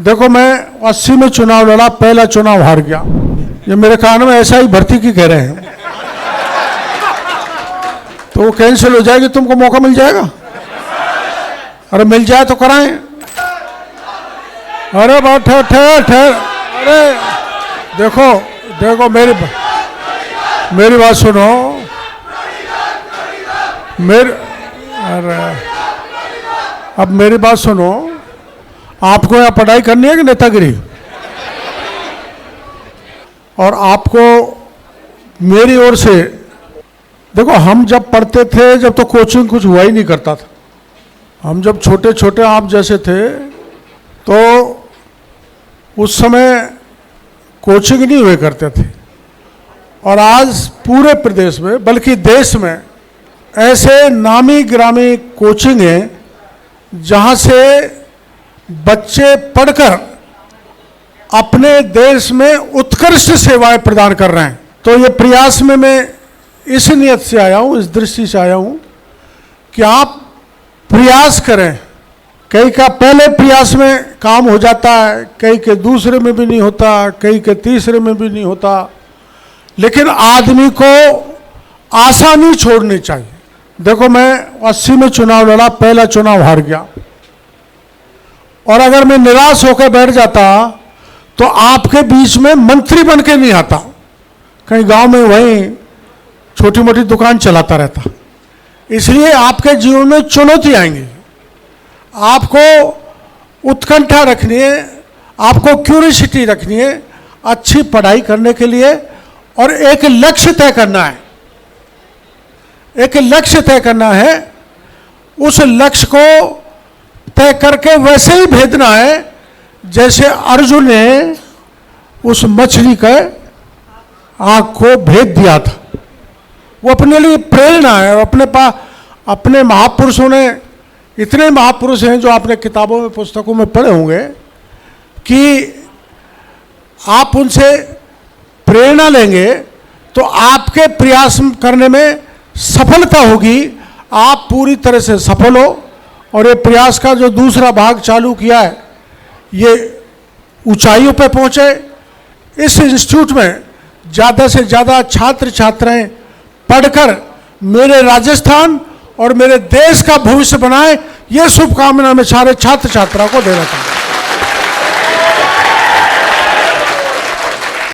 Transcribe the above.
देखो मैं 80 में चुनाव लड़ा, पहला चुनाव हार गया। ये मेरे कान में ऐसा ही भर्ती की कह रहे हैं, तो वो कैंसिल हो जाएगी, तुमको मौका मिल जाएगा। अरे मिल जाए तो कराएं। अरे बात ठहर ठहर, अरे देखो देखो मेरी बात सुनो। अरे अब मेरी बात सुनो, आपको यहाँ पढ़ाई करनी है कि नेतागिरी? और आपको मेरी ओर से देखो, हम जब पढ़ते थे जब तो कोचिंग कुछ हुआ ही नहीं करता था। हम जब छोटे छोटे आप जैसे थे तो उस समय कोचिंग नहीं हुए करते थे। और आज पूरे प्रदेश में बल्कि देश में ऐसे नामी गिरामी कोचिंग हैं जहाँ से बच्चे पढ़कर अपने देश में उत्कृष्ट सेवाएं प्रदान कर रहे हैं। तो ये प्रयास में मैं इस नियत से आया हूँ, इस दृष्टि से आया हूँ कि आप प्रयास करें। कई का पहले प्रयास में काम हो जाता है, कई के दूसरे में भी नहीं होता, कई के तीसरे में भी नहीं होता, लेकिन आदमी को आशा नहीं छोड़नी चाहिए। देखो मैं 80 में चुनाव लड़ा, पहला चुनाव हार गया, और अगर मैं निराश होकर बैठ जाता तो आपके बीच में मंत्री बन के नहीं आता, कहीं गांव में वहीं छोटी मोटी दुकान चलाता रहता। इसलिए आपके जीवन में चुनौती आएंगी, आपको उत्कंठा रखनी है, आपको क्यूरियोसिटी रखनी है अच्छी पढ़ाई करने के लिए, और एक लक्ष्य तय करना है। एक लक्ष्य तय करना है, उस लक्ष्य को तय करके वैसे ही भेजना है जैसे अर्जुन ने उस मछली के आँख को भेद दिया था। वो अपने लिए प्रेरणा है। अपने महापुरुषों ने, इतने महापुरुष हैं जो आपने किताबों में पुस्तकों में पढ़े होंगे, कि आप उनसे प्रेरणा लेंगे तो आपके प्रयास करने में सफलता होगी, आप पूरी तरह से सफल हो। और ये प्रयास का जो दूसरा भाग चालू किया है, ये ऊंचाइयों पे पहुंचे। इस इंस्टीट्यूट में ज़्यादा से ज़्यादा छात्र छात्राएं पढ़कर मेरे राजस्थान और मेरे देश का भविष्य बनाए, ये शुभकामना मैं सारे छात्र छात्राओं को देना चाहता हूँ।